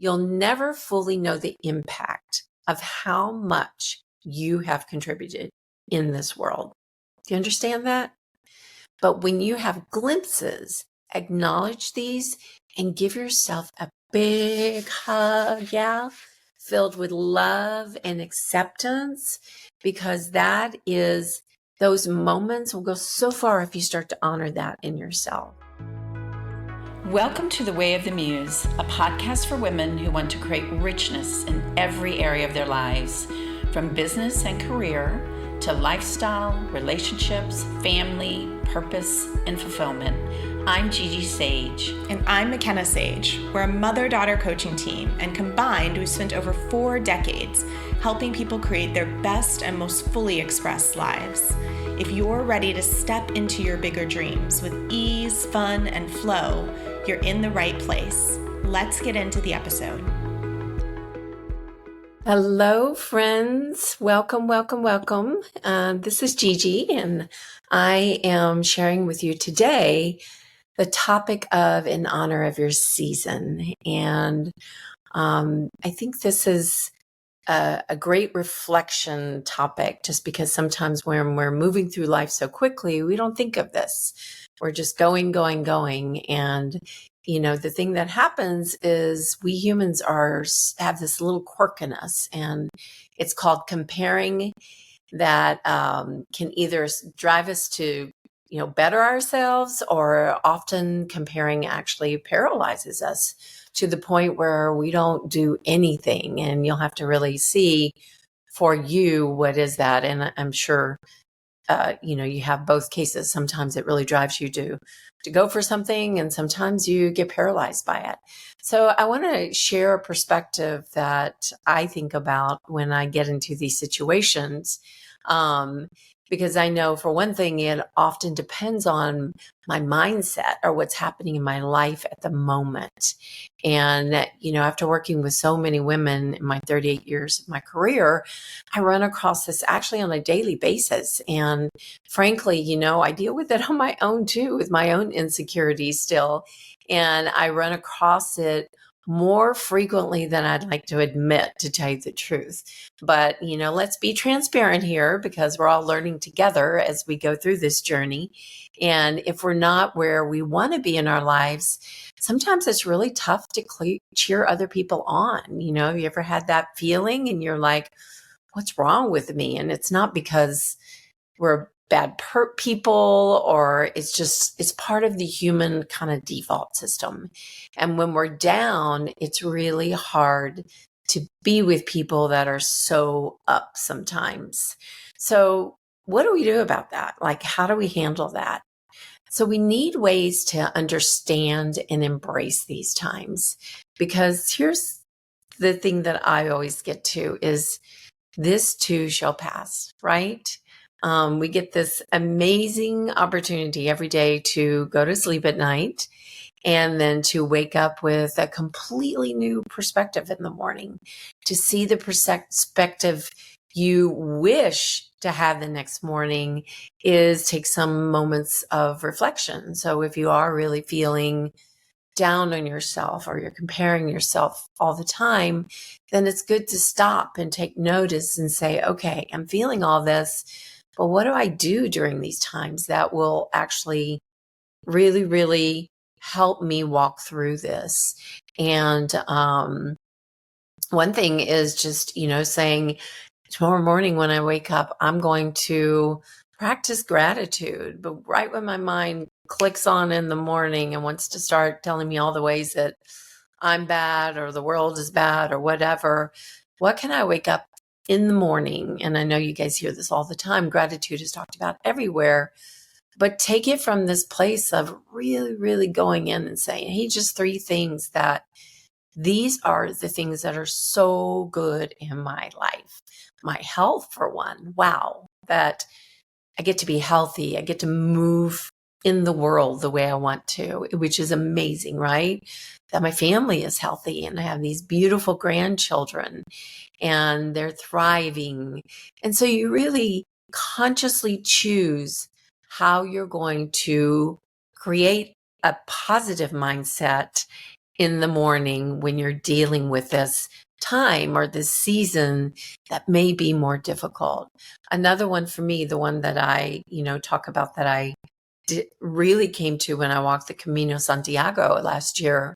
you'll never fully know the impact of how much you have contributed in this world. Do you understand that? But when you have glimpses, acknowledge these and give yourself a big hug, filled with love and acceptance, because those moments will go so far if you start to honor that in yourself. Welcome to The Way of the Muse, a podcast for women who want to create richness in every area of their lives, from business and career to lifestyle, relationships, family, purpose, and fulfillment. I'm Gigi Sage. And I'm McKenna Sage. We're a mother-daughter coaching team, and combined, we've spent over 4 decades helping people create their best and most fully expressed lives. If you're ready to step into your bigger dreams with ease, fun, and flow, you're in the right place. Let's get into the episode. Hello, friends. Welcome, welcome, welcome. This is Gigi, and I am sharing with you today the topic of in honor of your season. And I think this is a great reflection topic, just because sometimes when we're moving through life so quickly, we don't think of this. We're just going. And, the thing that happens is we humans have this little quirk in us, and it's called comparing, that can either drive us to, better ourselves, or often comparing actually paralyzes us to the point where we don't do anything. And you'll have to really see for you, what is that? And I'm sure, you have both cases. Sometimes it really drives you to go for something, and sometimes you get paralyzed by it. So I want to share a perspective that I think about when I get into these situations. Because I know, for one thing, it often depends on my mindset or what's happening in my life at the moment. And, after working with so many women in my 38 years of my career, I run across this actually on a daily basis. And frankly, I deal with it on my own too, with my own insecurities still. And I run across it more frequently than I'd like to admit, to tell you the truth. But, let's be transparent here, because we're all learning together as we go through this journey. And if we're not where we want to be in our lives, sometimes it's really tough to cheer other people on. Have you ever had that feeling and you're like, what's wrong with me? And it's not because we're bad people, or it's part of the human kind of default system. And when we're down, it's really hard to be with people that are so up sometimes. So what do we do about that? Like, how do we handle that? So we need ways to understand and embrace these times, because here's the thing that I always get to is this too shall pass, right? We get this amazing opportunity every day to go to sleep at night, and then to wake up with a completely new perspective in the morning, to see the perspective you wish to have the next morning is take some moments of reflection. So if you are really feeling down on yourself, or you're comparing yourself all the time, then it's good to stop and take notice and say, okay, I'm feeling all this, but what do I do during these times that will actually really, really help me walk through this? And one thing is just, saying, tomorrow morning when I wake up, I'm going to practice gratitude. But right when my mind clicks on in the morning and wants to start telling me all the ways that I'm bad, or the world is bad, or whatever, what can I wake up in the morning? And I know you guys hear this all the time. Gratitude is talked about everywhere, but take it from this place of really, really going in and saying, hey, just 3 things that these are the things that are so good in my life. My health, for one. Wow, that I get to be healthy. I get to move in the world the way I want to, which is amazing, right? That my family is healthy, and I have these beautiful grandchildren, and they're thriving. And so you really consciously choose how you're going to create a positive mindset in the morning when you're dealing with this time or this season that may be more difficult. Another one for me, the one that I, talk about that I really came to when I walked the Camino Santiago last year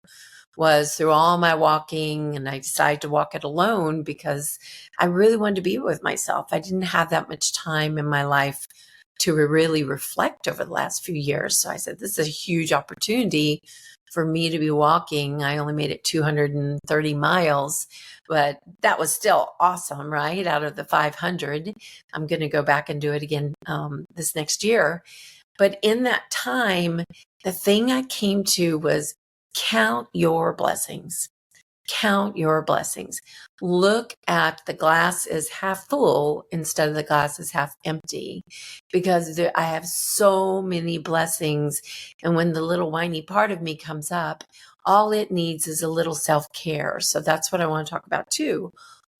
was through all my walking, and I decided to walk it alone because I really wanted to be with myself. I didn't have that much time in my life to really reflect over the last few years. So I said, this is a huge opportunity for me to be walking. I only made it 230 miles, but that was still awesome, right? Out of the 500, I'm going to go back and do it again this next year. But in that time, the thing I came to was count your blessings. Count your blessings. Look at the glass is half full instead of the glass is half empty, because I have so many blessings. And when the little whiny part of me comes up, all it needs is a little self-care. So that's what I want to talk about too.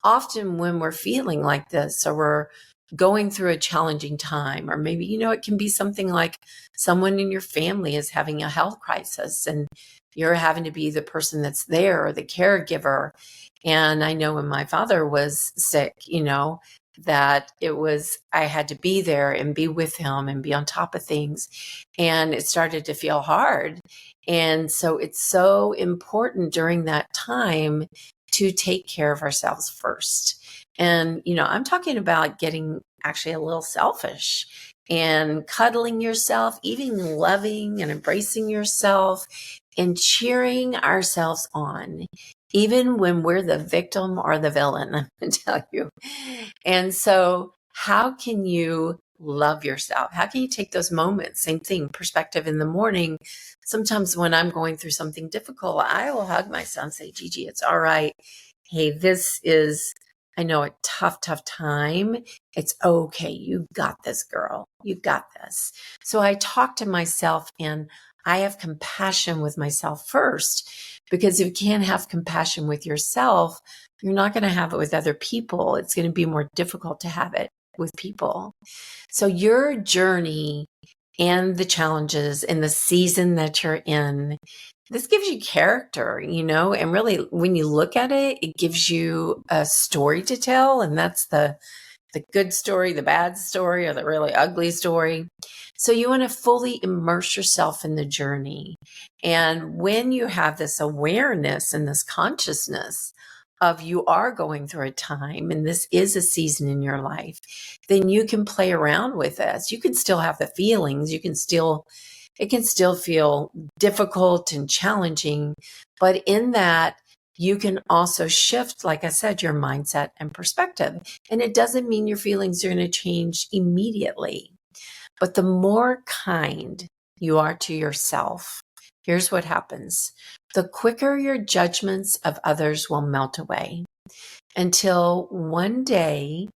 Often when we're feeling like this, or we're going through a challenging time, or maybe, it can be something like someone in your family is having a health crisis and you're having to be the person that's there, or the caregiver. And I know when my father was sick, that I had to be there and be with him and be on top of things. And it started to feel hard. And so it's so important during that time to take care of ourselves first. And, I'm talking about getting actually a little selfish and cuddling yourself, even loving and embracing yourself and cheering ourselves on, even when we're the victim or the villain, I'm going to tell you. And so how can you love yourself? How can you take those moments? Same thing, perspective in the morning. Sometimes when I'm going through something difficult, I will hug myself and say, Gigi, it's all right. Hey, this is, I know, a tough time. It's okay. You got this, girl. You got this. So I talk to myself and I have compassion with myself first, because if you can't have compassion with yourself, you're not going to have it with other people. It's going to be more difficult to have it with people. So your journey and the challenges and the season that you're in, this gives you character, and really when you look at it, it gives you a story to tell. And that's the good story, the bad story, or the really ugly story. So you want to fully immerse yourself in the journey. And when you have this awareness and this consciousness of you are going through a time and this is a season in your life, then you can play around with this. You can still have the feelings. It can still feel difficult and challenging, but in that, you can also shift, like I said, your mindset and perspective. And it doesn't mean your feelings are going to change immediately. But the more kind you are to yourself, here's what happens. The quicker your judgments of others will melt away, until one day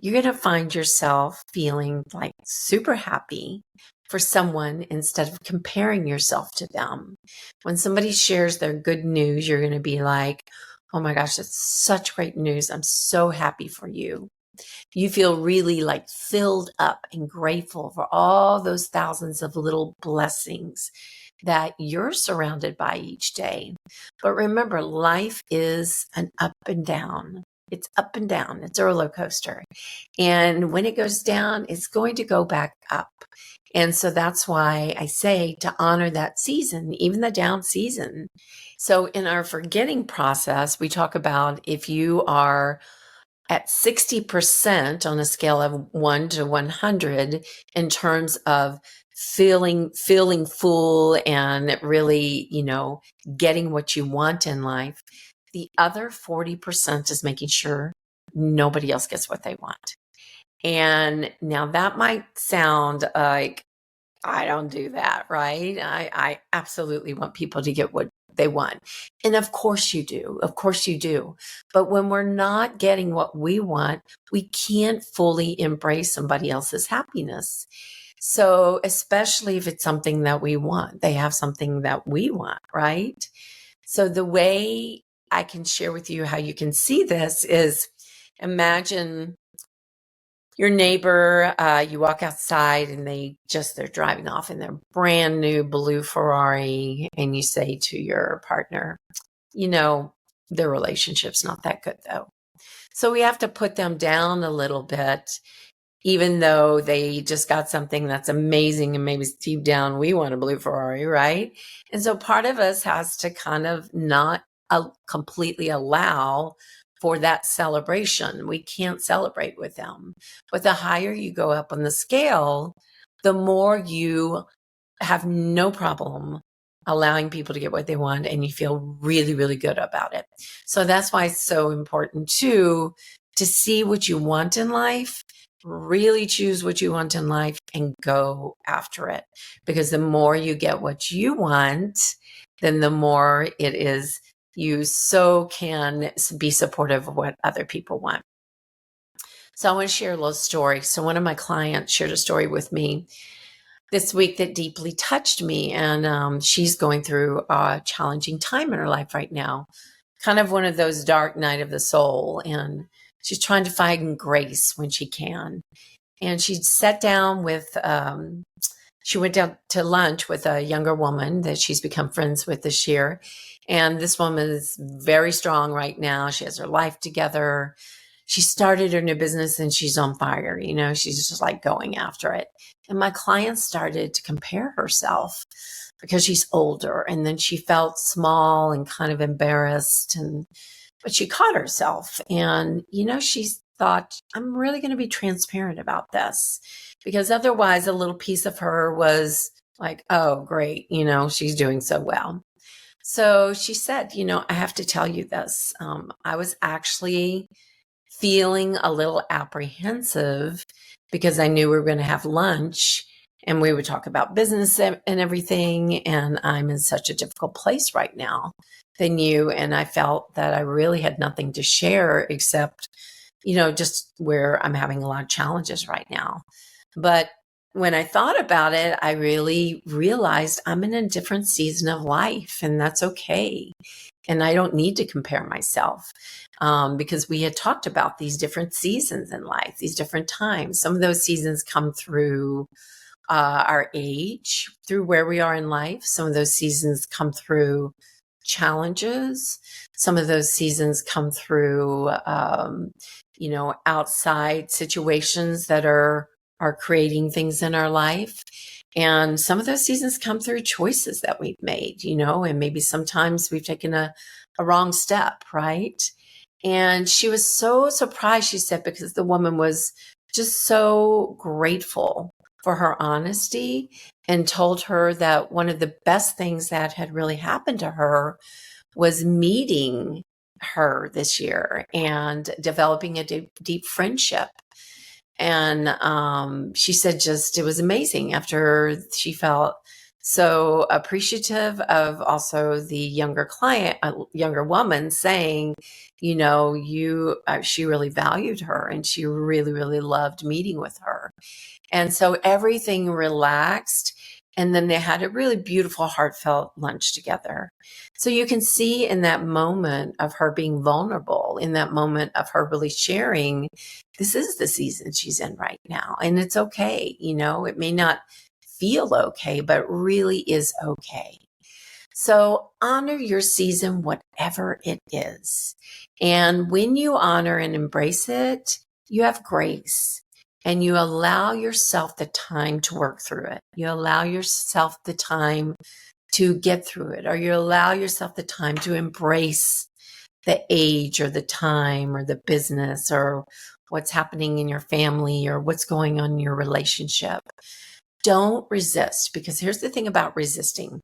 you're going to find yourself feeling like super happy for someone instead of comparing yourself to them. When somebody shares their good news, you're going to be like, oh my gosh, that's such great news. I'm so happy for you. You feel really like filled up and grateful for all those thousands of little blessings that you're surrounded by each day. But remember, life is an up and down. It's up and down. It's a roller coaster. And when it goes down, it's going to go back up. And so that's why I say to honor that season, even the down season. So in our forgetting process, we talk about if you are at 60% on a scale of 1 to 100 in terms of feeling full and really, getting what you want in life, the other 40% is making sure nobody else gets what they want. And now that might sound like I don't do that, right? I absolutely want people to get what they want. And of course you do. Of course you do. But when we're not getting what we want, we can't fully embrace somebody else's happiness. So especially if it's something that we want, they have something that we want, right? So the way I can share with you how you can see this is, imagine your neighbor, you walk outside and they're driving off in their brand new blue Ferrari, and you say to your partner, their relationship's not that good though. So we have to put them down a little bit, even though they just got something that's amazing, and maybe deep down we want a blue Ferrari, right? And so part of us has to kind of not completely allow for that celebration. We can't celebrate with them. But the higher you go up on the scale, the more you have no problem allowing people to get what they want, and you feel really, really good about it. So that's why it's so important too, to see what you want in life, really choose what you want in life and go after it. Because the more you get what you want, then the more it is you so can be supportive of what other people want. So I want to share a little story. So one of my clients shared a story with me this week that deeply touched me. And she's going through a challenging time in her life right now, kind of one of those dark night of the soul. And she's trying to find grace when she can. And she sat down she went down to lunch with a younger woman that she's become friends with this year. And this woman is very strong right now. She has her life together. She started her new business and she's on fire. She's just like going after it. And my client started to compare herself because she's older. And then she felt small and kind of embarrassed. But she caught herself. And, she thought, I'm really going to be transparent about this, because otherwise a little piece of her was like, oh, great. She's doing so well. So she said, I have to tell you this. I was actually feeling a little apprehensive because I knew we were going to have lunch and we would talk about business and everything. And I'm in such a difficult place right now than you. And I felt that I really had nothing to share except, just where I'm having a lot of challenges right now. But when I thought about it, I really realized I'm in a different season of life, and that's okay. And I don't need to compare myself because we had talked about these different seasons in life, these different times. Some of those seasons come through our age, through where we are in life. Some of those seasons come through challenges. Some of those seasons come through, outside situations that are creating things in our life. And some of those seasons come through choices that we've made, and maybe sometimes we've taken a wrong step, right? And she was so surprised, she said, because the woman was just so grateful for her honesty and told her that one of the best things that had really happened to her was meeting her this year and developing a deep friendship. And she said it was amazing after she felt so appreciative of also the younger client, a younger woman saying, she really valued her and she really, really loved meeting with her. And so everything relaxed. And then they had a really beautiful, heartfelt lunch together. So you can see in that moment of her being vulnerable, in that moment of her really sharing, this is the season she's in right now. And it's okay. It may not feel okay, but it really is okay. So honor your season, whatever it is. And when you honor and embrace it, you have grace. And you allow yourself the time to work through it. You allow yourself the time to get through it, or you allow yourself the time to embrace the age or the time or the business or what's happening in your family or what's going on in your relationship. Don't resist, because here's the thing about resisting.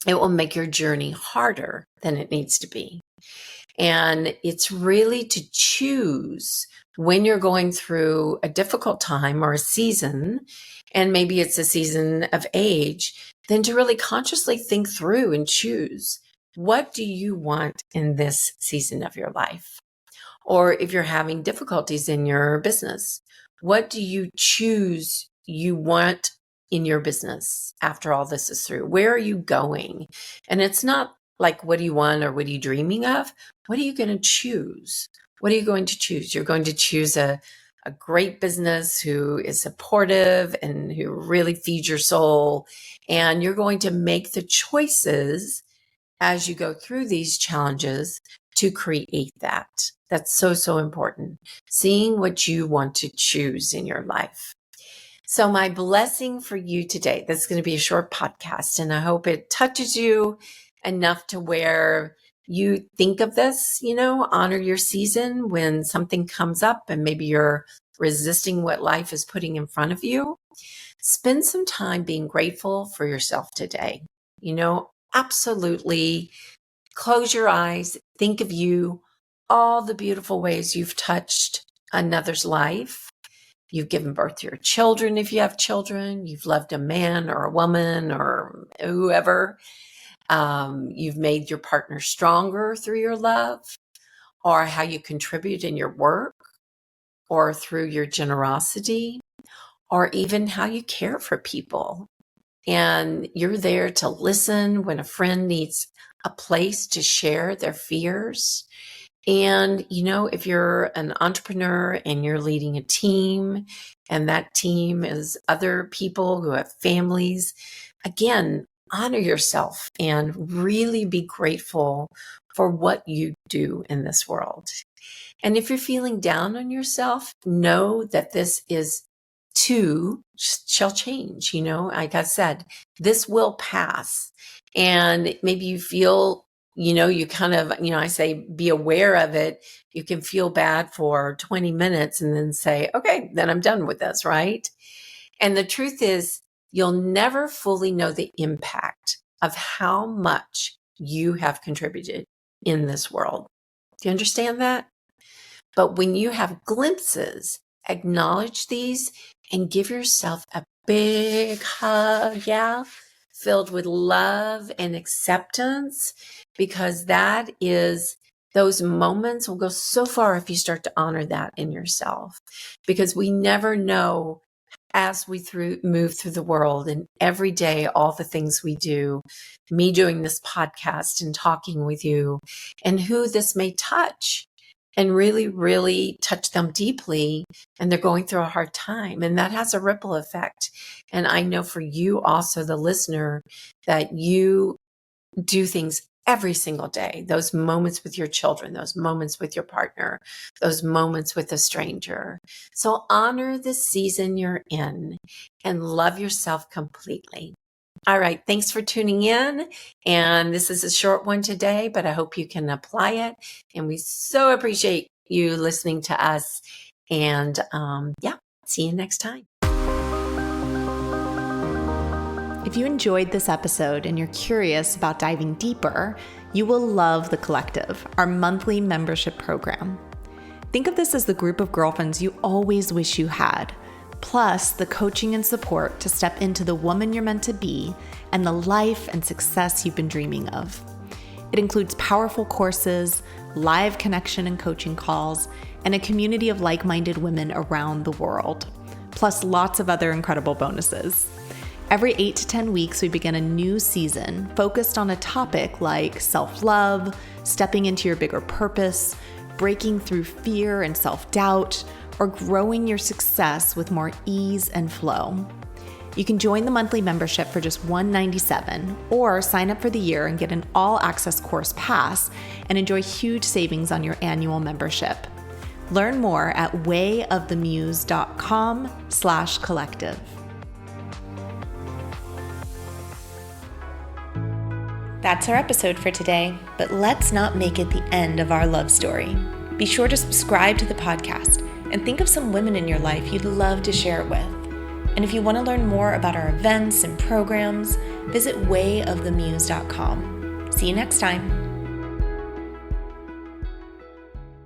It will make your journey harder than it needs to be. And it's really to choose when you're going through a difficult time or a season, and maybe it's a season of age, then to really consciously think through and choose, what do you want in this season of your life? Or if you're having difficulties in your business, what do you choose you want in your business after all this is through? Where are you going? And it's not like, what do you want or what are you dreaming of? What are you going to choose? What are you going to choose? You're going to choose a a great business who is supportive and who really feeds your soul. And you're going to make the choices as you go through these challenges to create that. That's so, so important. Seeing what you want to choose in your life. So my blessing for you today, this is going to be a short podcast, and I hope it touches you enough to where you think of this, honor your season when something comes up and maybe you're resisting what life is putting in front of you. Spend some time being grateful for yourself today. Absolutely close your eyes, think of you, all the beautiful ways you've touched another's life. You've given birth to your children if you have children. You've loved a man or a woman or whoever. You've made your partner stronger through your love, or how you contribute in your work, or through your generosity, or even how you care for people. And you're there to listen when a friend needs a place to share their fears. And, if you're an entrepreneur and you're leading a team, and that team is other people who have families, again, honor yourself and really be grateful for what you do in this world. And if you're feeling down on yourself, know that this is too shall change. Like I said, this will pass. And maybe you feel, you kind of, I say be aware of it. You can feel bad for 20 minutes and then say, okay, then I'm done with this, right? And the truth is, you'll never fully know the impact of how much you have contributed in this world. Do you understand that? But when you have glimpses, acknowledge these and give yourself a big hug, filled with love and acceptance, because those moments will go so far if you start to honor that in yourself, because we never know as we move through the world, and every day, all the things we do, me doing this podcast and talking with you, and who this may touch and really, really touch them deeply, and they're going through a hard time. And that has a ripple effect. And I know for you also, the listener, that you do things every single day, those moments with your children, those moments with your partner, those moments with a stranger. So honor the season you're in and love yourself completely. All right. Thanks for tuning in. And this is a short one today, but I hope you can apply it. And we so appreciate you listening to us. And see you next time. If you enjoyed this episode and you're curious about diving deeper, you will love The Collective, our monthly membership program. Think of this as the group of girlfriends you always wish you had, plus the coaching and support to step into the woman you're meant to be and the life and success you've been dreaming of. It includes powerful courses, live connection and coaching calls, and a community of like-minded women around the world, plus lots of other incredible bonuses. Every 8 to 10 weeks, we begin a new season focused on a topic like self-love, stepping into your bigger purpose, breaking through fear and self-doubt, or growing your success with more ease and flow. You can join the monthly membership for just $197 or sign up for the year and get an all-access course pass and enjoy huge savings on your annual membership. Learn more at wayofthemuse.com/collective. That's our episode for today, but let's not make it the end of our love story. Be sure to subscribe to the podcast and think of some women in your life you'd love to share it with. And if you want to learn more about our events and programs, visit wayofthemuse.com. See you next time.